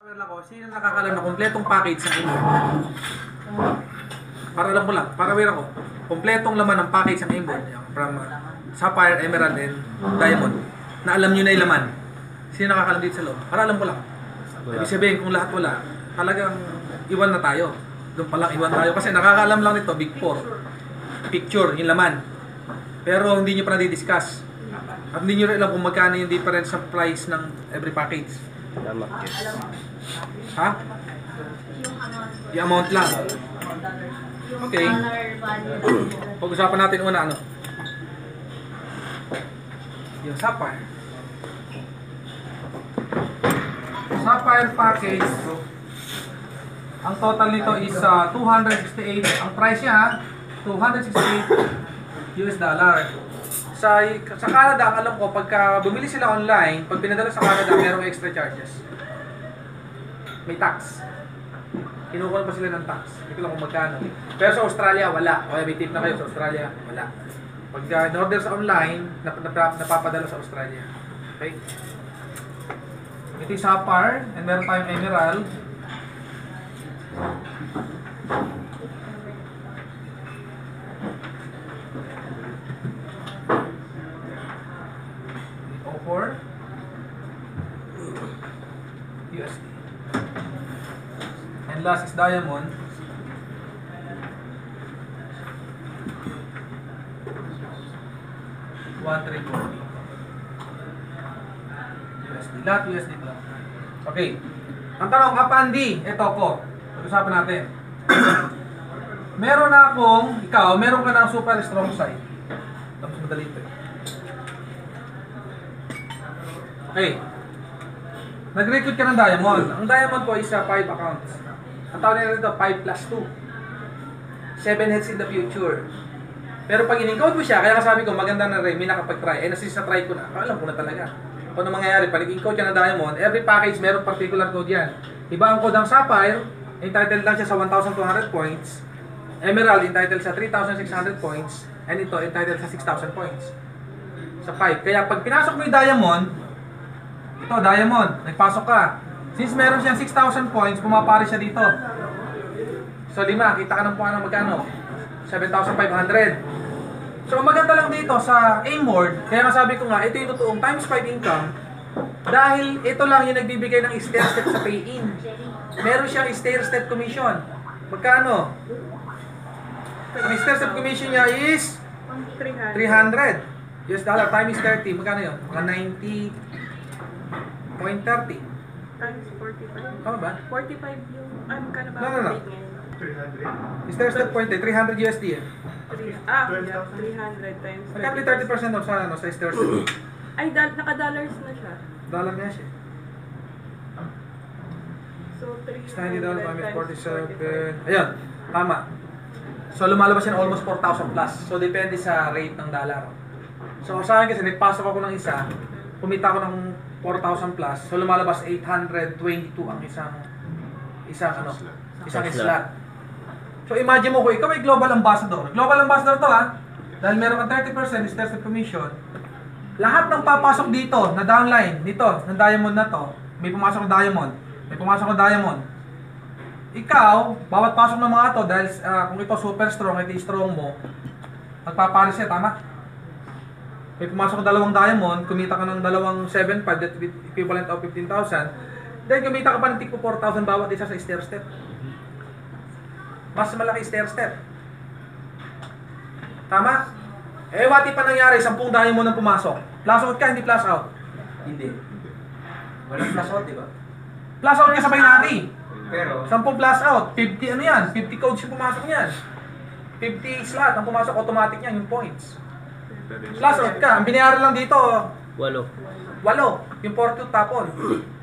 Pero ako, sino nakakalam na kompletong package sa inyo? Para alam ko lang, para aware ako. Kompletong laman ng package ng inboard from Sapphire, Emerald, and Diamond. Na alam nyo na yung laman. Sino nakakalam dito sa loob? Para alam ko lang. Ibig sabihin, kung lahat wala, talagang iwan na tayo. Doon palang iwan tayo. Kasi nakakaalam lang nito, Big 4. Picture, yung laman. Pero hindi nyo pa na-discuss. At hindi nyo rin alam kung magkano yung difference sa price ng every package. Tama. Ha? Yung amount lang. Okay. Pag-usapan natin una ano. Yung Sapphire. Sapphire package. Ang total nito is 268. Ang price niya, $268 US. Sa Canada, alam ko, pagka bumili sila online, pag pinadala sa Canada, merong extra charges. May tax. Kinukuha pa sila ng tax. Hindi ko lang kung magkano. Pero sa Australia, wala. O may tip na kayo sa Australia, wala. Pag in-order sa online, napapadala sa Australia. Okay? Ito yung Sapphire, and meron tayong Emerald. USD. And last is Diamond. $1,340 USD. Lahat USD lang. Okay. Ang tanong, Kapandi, ito ko. Pag-usapan natin. Meron na akong, ikaw, meron ka ng super strong side. Tapos madali ito. Okay. Nag-recruit ka ng Diamond. Ang Diamond po is 5 accounts. Ang tawag nila dito, 5 plus 2. 7 heads in the future. Pero pag in-encode mo siya, kaya sabi ko, maganda na rin, may nakapag-try. Eh, nasis-try ko na. Alam ko na talaga. Kung ano mangyayari, pag in-encode ka ng Diamond, every package meron particular code yan. Iba ang code ng Sapphire, entitled lang siya sa 1,200 points. Emerald, entitled sa 3,600 points. And ito, entitled sa 6,000 points. Sa 5. Kaya pag pinasok mo yung Diamond, ito, Diamond, nagpasok ka. Since meron siyang 6,000 points, pumapari siya dito. So, 5, kita ka ng puwan ng magkano? 7,500. So, maganda lang dito sa Amord, kaya nasabi ko nga, ito yung totoong times 5 income, dahil ito lang yung nagbibigay ng stair-step sa pay-in. Meron siyang stair-step commission. Magkano? Ang stair-step commission niya is $300 US. Time is 30. Magkano yun? Mga 90.30 times 45. Tama ba? 45 yung, magkano ba? No. Stair-step point eh, $300 USD eh. Yeah, 300 times. Magkano 30% off sa, sa stair-step? Ay, naka-dollars na siya. Dollar na siya. So, $90 times 47. 47. Ayun, tama. So, lumalabas yan almost 4,000 plus. So, depende sa rate ng dollar. So, sa akin kasi, nagpasok ako ng isa, kumita ako ng 4,000 plus. So, lumalabas 822 ang isang slot. So, imagine mo ko, ikaw ay global ambassador. Global ambassador to ha. Dahil meron kang 30% stair-step commission. Lahat ng papasok dito, na downline, dito, ng Diamond na to, may pumasok na Diamond. May pumasok na Diamond. Ikaw, bawat pasok ng mga to, dahil kung ito super strong, ito strong mo, magpaparis siya, tama? May pumasok na 2 Diamond, kumita ka ng 2.75, that equivalent of 15,000. Then kumita ka pa ng tigpo 4,000 bawat isa sa stair-step. Mas malaki stair-step. Tama? Eh, wati pa nangyari, 10 Diamond ang pumasok. Plus out ka, hindi plus out. Hindi. Walang plus out, di ba? Plus out ka sa binary. Pero 10 plus out, 50 ano yan? 50 codes yung pumasok niyan. 50 slot ang pumasok, automatic niyan yung points. Plus out ka, ang binayaran lang dito 8. Yung 42 tapon.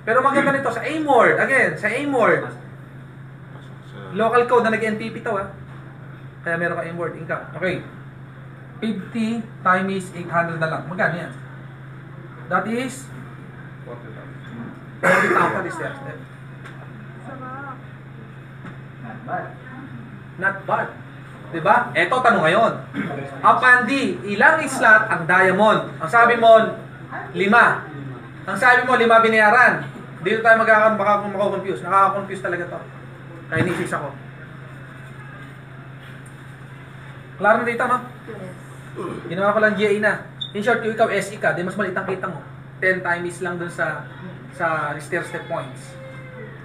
Pero maganda nito sa Amord, again, sa Amord. Local code na nag-NTP to ha. Kaya meron ka Amord income. Okay. 50 times 800 na lang. Magkano yan? That is 40,000 is there. Not bad. Diba? Eto tanong ngayon. Apandi, ilang slot ang Diamond? Ang sabi mo, 5. Ang sabi mo, 5 binayaran. Dito tayo makakonfuse. Nakaka-confuse talaga to. Kaya ni-6 ako. Klaro na dito, no? Yes. Ginawa ko lang GA na. In short, yung ikaw SE ka, di mas maliit ang kita mo. 10 times lang dun sa stair-step points.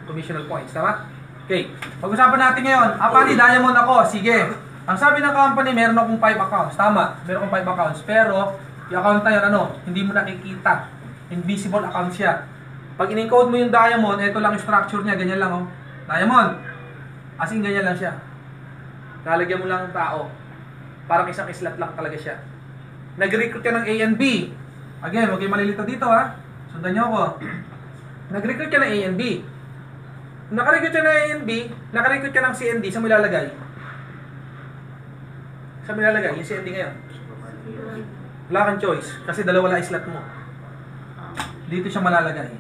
Commissional points, tama? Okay. Pag-usapan natin ngayon, Apani, Diamond ako. Sige. Ang sabi ng company, meron akong 5 accounts. Tama, meron akong 5 accounts. Pero, yung account na yun, hindi mo nakikita. Invisible account siya. Pag in-encode mo yung Diamond, ito lang yung structure niya, ganyan lang, oh. Diamond. As in, ganyan lang siya. Lalagyan mo lang ng tao. Parang isang slot lang talaga siya. Nag-recruit ka ng A and B. Again, huwag kayong malilito dito, ha. Sundan nyo ako. Nag-recruit ka ng A and B. Naka-recruit ka ng A and B, naka-recruit ka ng C and D, saan mo ilalagay? Saan mo ilalagay? Yung C and D ngayon. Wala kang choice, kasi dalawa lang slot mo. Dito siya malalagay.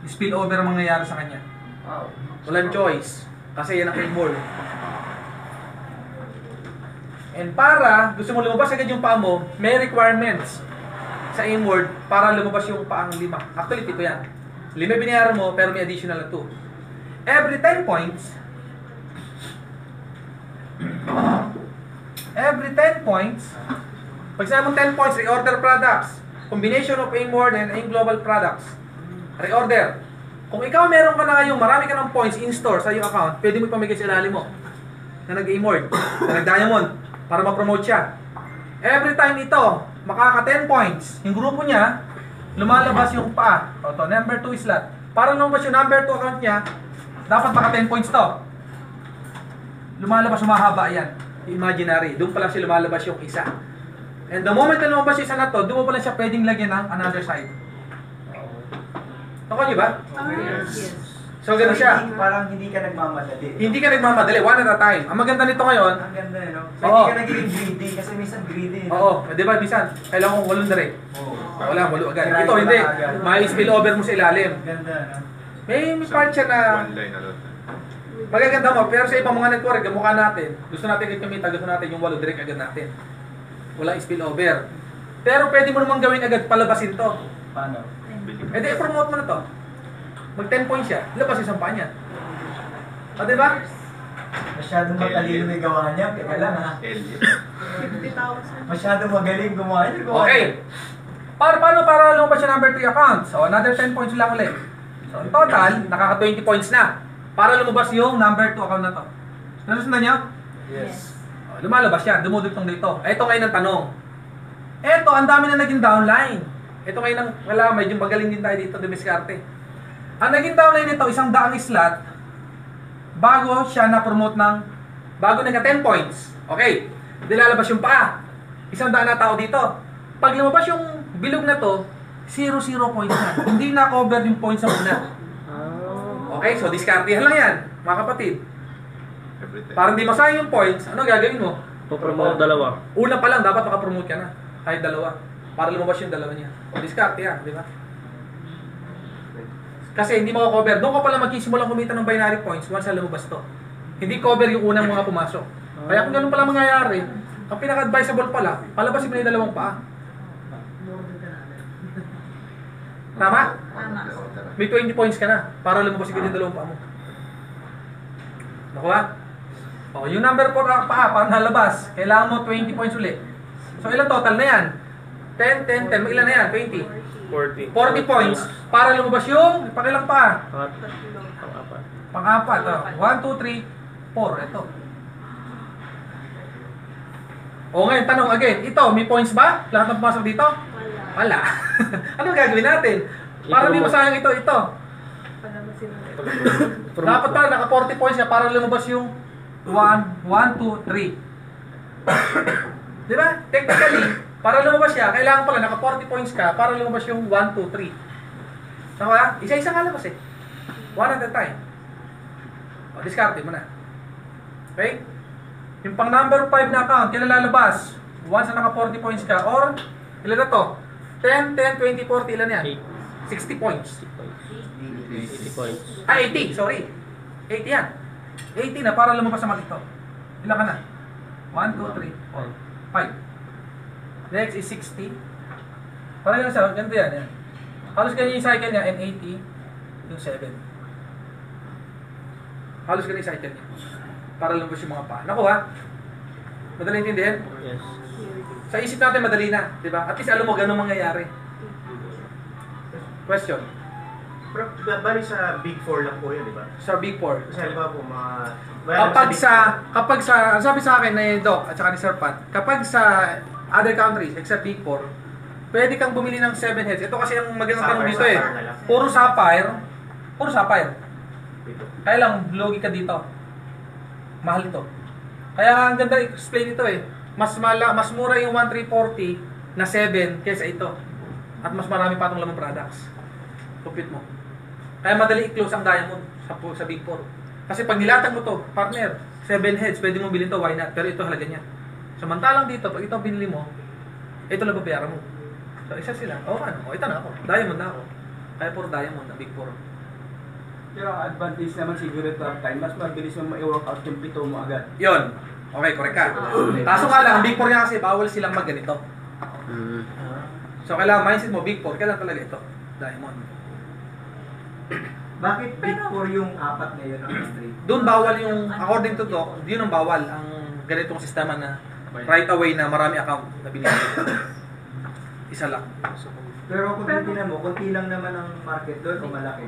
Spill over ang mangyayari sa kanya. Walang choice, kasi yan ang involved. And para gusto mo lumabas agad yung paa mo, may requirements sa inward para lumabas yung paang 5. Actually, 7 yan. 5 binayaran mo, pero may additional na 2. Every 10 points, pag sinabi mong 10 points, reorder products. Combination of inward and in-global products. Reorder. Kung ikaw meron ka na ngayong marami ka ng points in store sa iyong account, pwede mo ipamigay sa ilalim mo na nag-inward, na nag-diamond, para ma-promote siya. Every time ito, makaka 10 points, yung grupo niya, lumalabas yung paa. Ito, number 2 slot. Para lumabas yung number 2 account niya, dapat maka 10 points to. Lumalabas, humahaba yan. Imaginary. Doon pa lang siya lumalabas yung isa. And the moment na lumabas yung isa na to, doon pa lang siya pwedeng lagyan ng another side. Nakuha niyo ba? Yes. So, gano'n siya. Parang hindi ka nagmamadali. Hindi ka nagmamadali, one at a time. Ang maganda nito ngayon, Ang ganda, no? So, Oo. hindi ka nagiging greedy kasi minsan greedy. oo, di ba, minsan, kailangan kong 8 direct. Oo. Wala, 8 agad. Ito, hindi. May spill over mo sa ilalim. Ang ganda, no? May part siya na One line alone. magaganda mo, pero sa ibang mga network, kamukha natin, gusto natin kumita, gusto natin yung 8 direct agad natin. Walang spill over. Pero pwede mo namang gawin agad, palabasin to. Paano? E di, i-promote mo na to. Mag 10 points siya, labas yung sampa niya. O, di ba? Masyadong matalino may gawa niya. Teka lang, ha? 50,000. Masyadong magaling gumawa niya. Okay. Paano para lumabas yung number 3 accounts? So, another 10 points lang ulit. So, in total, nakaka 20 points na. Para lumabas yung number 2 account na to. Nasundan niyo? Yes. O, lumalabas yan, dumudugtong dito. Ito ngayon ang tanong. Ito, ang dami na naging downline. Ito ngayon ang, wala, medyo magaling din tayo dito, dumiskarte. Ang naging downline nito, 100 slot, bago siya na-promote ng, bago nagka 10 points. Okay, dilalabas yung paa. 100 na tao dito. Pag lumabas yung bilog na to, 0 points na. Hindi na-cover yung points sa una. Okay, so discardihan lang yan, mga kapatid. Para hindi masayang yung points, ano gagawin mo? Promote dalawa. Una pa lang, dapat makapromote ka na. Kahit dalawa. Para lumabas yung dalawa niya. O discard yan, di ba? Kasi hindi mako-cover. Doon ka pala magkisimulang kumita ng binary points once na lumabas to. Hindi cover yung unang mga pumasok. Kaya kung ganun pala mangyayari, ang pinaka-advisable pala, palabasin mo na yung dalawang paa. Tama? Tama. May 20 points ka na para lumabas yung dalawang paa mo. Nakuha? O, yung number 4 paa, para nalabas, kailangan mo 20 points ulit. So, ilan total na yan? 10, 10, 10. Ilan na yan? 20. 40. 40 points para lumabas yung pakilang pa. Pang-apat. Pang-apat. 1, 2, 3, 4. Ito. O ngayon, tanong again. Ito, may points ba? Lahat ng pumasok dito? Wala. Anong gagawin natin? Para hindi masayang ito. Palabasin ulit. Dapat pala naka 40 points siya para lumabas yung 1, 2, 3. Diba? Technically, para lumabas siya, kailangan pala naka 40 points ka para lumabas yung 1, 2, 3. Saka, isa-isa nga labas eh. One at a time. O, discard mo na. Okay? Yung pang number 5 na account, kailan lalabas? Once na naka 40 points ka, or, ilan na to? 10, 10, 20, 40, ilan yan? 60 points. 80 points. 80, sorry. 80 yan. 80 na para lumabas sa ito. Ilan ka na? 1, 2, 3, 4, 5. Next is 60. Parang yun siya, ganito yan. Halos ganyan yung cycle niya, N80, yung 7. Halos ganyan yung cycle niya. Para lumabas yung mga paa. Naku ha? Madali intindihan? Yes. Sa isip natin madali na, di ba? At least alam mo gano'ng mangyayari. Question. Pero bali sa Big 4 lang po yun, di ba? Sa Big 4. Kasi halimbawa po, Kapag sa, sabi sa akin ni Doc at saka ni Sir Pat, kapag sa other countries, except Big 4, pwede kang bumili ng 7 heads. Ito kasi ang magandang tanong dito eh. Sapphire na lang. Puro sapphire. Puro sapphire. Ito. Kaya lang, logi ka dito. Mahal ito. Kaya ang ganda explain ito eh. Mas mura yung 1340 na 7 kaysa ito. At mas marami pa itong lamang products. Compute mo. Kaya madali i-close ang diamond sa Big 4. Kasi pag nilatag mo to, partner, 7 heads, pwede mo bilhin to, why not? Pero ito halaga niya. Samantalang dito, pag ito binili mo, ito lang babayaran mo. So isa sila, ito na ako. Diamond na ako. Kaya puro diamond ang Big 4. Pero ang advantage naman siguro ito ang time, mas mabilis mo ma-workout yung pito mo agad. Yun. Okay, correct ka. Kaso nga lang, ang Big 4 nga kasi, bawal silang magganito. So kailangan mindset mo, Big 4, kailangan talaga ito. Diamond. Bakit Big 4 yung apat na yun ang straight? Doon bawal yung, according to Doc, yun ang bawal. Ang ganitong sistema na right away na marami account na binibigay. Isa lang. Pero kung titignan mo, konti lang naman ang market doon o malaki?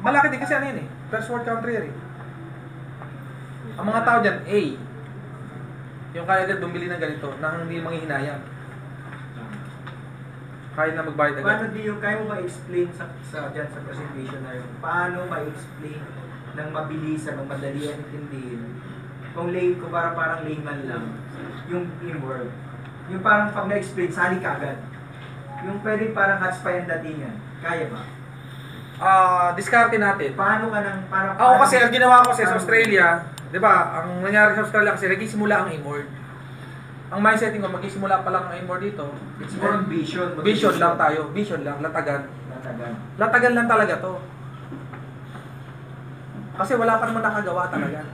Malaki din kasi ano yun eh. First world country yan eh. Ang mga tao dyan, A. Yung kaya agad bumili ng ganito, na hindi manghihinayang. Kaya na magbayad agad. Paano di yung, kaya mo ba explain dyan sa presentation na yun? Paano ma-explain ng mabilisan, ng madalian intindihin? Kung parang layman lang, yung inward. Yung parang pag na-explain, sali ka agad. Yung pwede parang hats pa yung datingan. Kaya ba? Diskarte natin. Paano ka nang parang... Ako kasi, ang ginawa ko kasi sa Australia, di ba, ang nangyari sa Australia kasi, nagsisimula ang inward. Ang mindsetting ko, magsisimula pa lang ang inward dito. It's more on vision. Vision lang tayo. Vision lang. Latagan. Latagan lang talaga to. Kasi wala pa naman nakagawa talaga.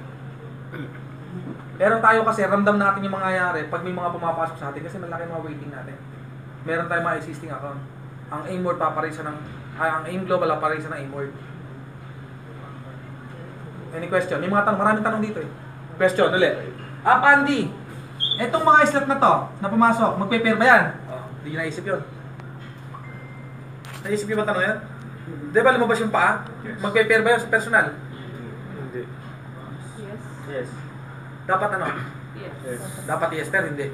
Pero tayo kasi, ramdam natin yung mangyayari pag may mga pumapasok sa atin kasi malaki mga waiting natin. Meron tayong mga existing account. Ang inward paparisa ng... ang aim global paparisa ng inward. Any question? May mga tanong. Maraming tanong dito eh. Question ulit. Andy, etong mga slot na to, na pumasok, magpe-pair ba yan? Hindi naisip yun. Naisip yung mga tanong yan? Di ba lumabas yung paa? Magpe-pair ba yun sa personal? Hindi. Yes. Yes. Dapat ano? Yes. Dapat yes, pero hindi.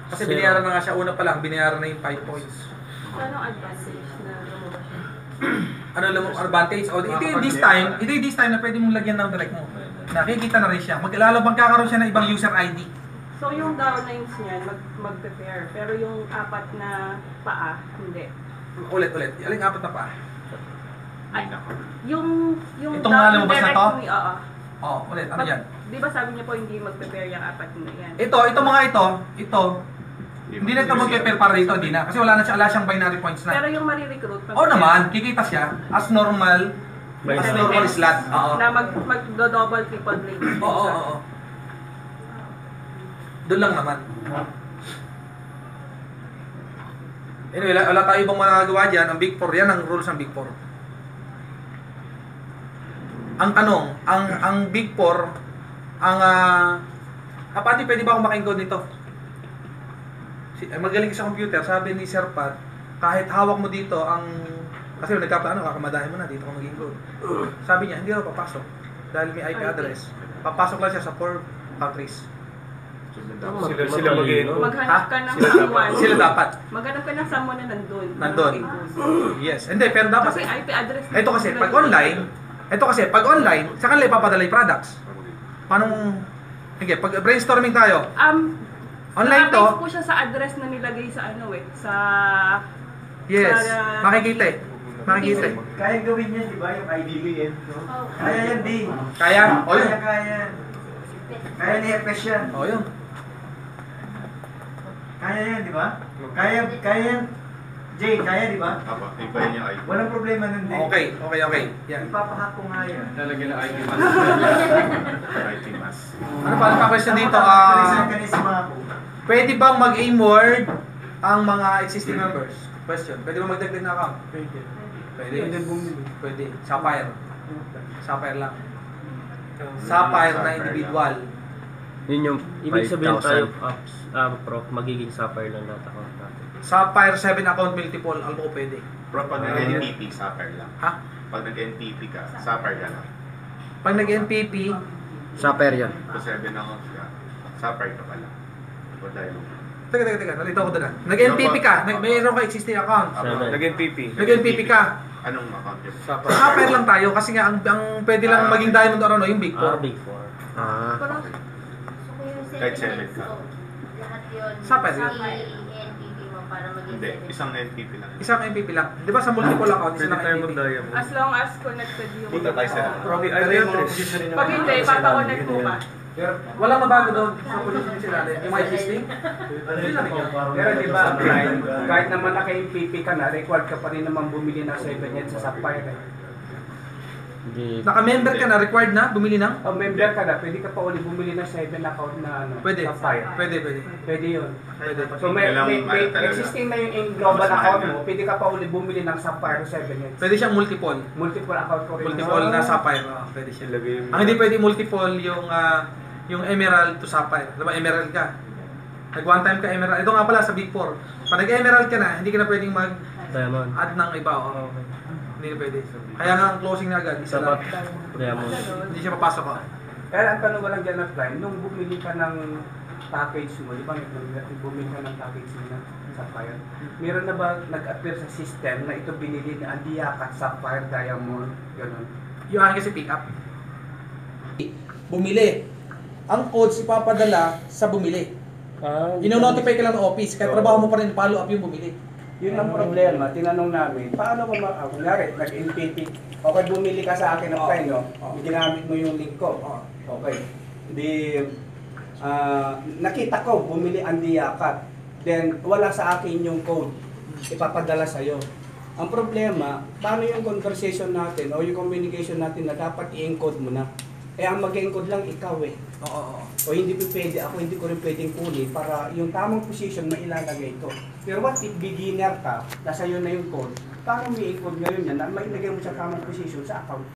Kasi binayaran na nga siya una pa lang, binayaran na yung 5 points. So, anong advantage na lumabas siya? Ano advantage? O, ito yung this time na pwede mong lagyan ng direct mo. Nakikita na rin siya. Magkakaroon siya ng ibang user ID. So, yung downlines niyan, mag-prepare. Pero yung apat na paa, hindi. Ulit. Aling apat na pa. Ay, yung Itong nga lumabas na to? Oo. Oo, ulit. Ano yan? Di ba sabi niya po hindi mag-prepare yung apat na yan? Ito hindi na ito mag-prepare para dito, hindi na. Kasi wala siyang binary points na. Pero yung marirecruit, Oo naman, kikita siya as normal slot. Oo. na mag-double, triple blade. Oo. Doon lang naman. Anyway, wala tayo ibang magagawa dyan. Ang Big 4, yan ang rules ng Big 4. Ang tanong, ang Big 4, Pati, pwede ba akong maka-encode nito? Magaling ka sa computer, sabi ni Sir Pat, kahit hawak mo dito kasi kakamadahin mo na, dito ka mag-encode. Sabi niya, hindi ako papasok. Dahil may IP address. Papasok lang siya sa 4 countries. Sila mag-encode. Maghanap ka ng someone. Sila dapat. Maghanap ka ng someone na nandun. Yes. Hindi, pero dapat. Kasi IP address. Ito kasi, pag online, sa kanila ipapadala yung products. Paano, sige, pag brainstorming tayo. Online to. Nakapage po siya sa address na nilagay sa sa... Yes, sa, makikita. Kaya gawin yan, di ba? Yung IDBN, no? Kaya yan, di. Kaya? O yun. Kaya. Kaya ni FS yan. O yun. Kaya yan, di ba? Kaya yan. Jay, kaya di ba? Iba yun yung ID. Walang problema nun din. Okay. Yan. Ipapahack ko nga yan. Lalagyan na ID mask. ID mask. Ano pa question dito? Kanisima ko. Pwede bang mag-aim word ang mga existing members. Question, pwede ba magdagdag na account? Pwede. Pwede. Pwede bumili. Pwede. Sapphire. Sapphire lang. Sapphire na individual. Yun yung ibig sabihin 5,000. tayo, Prof, magiging sapphire lang lahat account natin. Sapphire 7 account multiple, alam ko pwede. Pero pag nag-NPP, sapphire lang. Ha? Pag nag-NPP ka, sapphire ka lang. Pag nag-NPP, Sapphire yan. Kung 7 accounts ka, sapphire ka pala. O diamond. teka, nalito ako doon. Nag-NPP ka, mayroon ka existing account. Seven. Nag-NPP ka. Anong account yun? Sapphire lang tayo kasi nga ang pwede lang maging diamond or ano, yung big four. Big four. Pero, Kahit 7 ka. lahat yun. Sapphire yun. I-NPP mo para maging Hindi, 7. isang NPP lang. Isang NPP lang. Di ba sa multiple account, isa lang NPP. As long as connected yung... Punta tayo sa Pero yung mga position rin Pag hindi, papakonnect mo ba? Walang mabago doon sa position sila. Yung mga existing. Yun lang yun. Pero di ba, Brian, kahit naman naka-MPP ka na, required ka pa rin naman bumili ng 7 yan sa Sapphire. Hindi. Naka-member ka na, required na, bumili ng? O member ka na, pwede ka pa ulit bumili ng 7 account na ano, Pwede. Sapphire. Pwede. Pwede yun. Pwede. So may Kailangan existing na yung global Mas mahal account yun. mo, pwede ka pa ulit bumili ng Sapphire 7 yan. Pwede siyang multiple. Multiple account ko rin. Multiple na Sapphire. Pwede siya. Ang hindi pwede multiple yung Emerald to Sapphire. Diba, Emerald ka. Nag one time ka Emerald. Ito nga pala sa Big 4. Pag nag-Emerald ka na, hindi ka na pwedeng Diamond. mag-add ng iba. Hindi na pwede. Kaya nga ang closing na agad, isa lang. Sapat. Diamond. Hindi siya papasok ko. Kaya ang tanong ko lang dyan na Brian, nung bumili ka ng package mo, di ba bumili ka ng package mo na Sapphire, meron na ba nag-appear sa system na ito binili ni Andiak at Sapphire Diamond, gano'n? Yung akin kasi pick up. Bumili. Ang codes ipapadala sa bumili. Ino-notify ka lang ng office, kaya trabaho mo pa rin follow up yung bumili. Yun ang problema, tinanong namin, paano ko kunyari, nag-NPP, okay, bumili ka sa akin ng pen, no? Ginamit mo yung link ko. Okay. Nakita ko, bumili ang diyakat. Then, wala sa akin yung code. Ipapadala sa'yo. Ang problema, paano yung conversation natin o yung communication natin na dapat i-encode mo na? Eh, ang mag-encode lang ikaw eh. Oo. O hindi po pwede, ako hindi ko rin pwedeng kunin para yung tamang position mailalagay ko. Pero what if beginner ka, nasa iyo na yung code, paano may encode ngayon yan na mailagay mo sa tamang position sa account?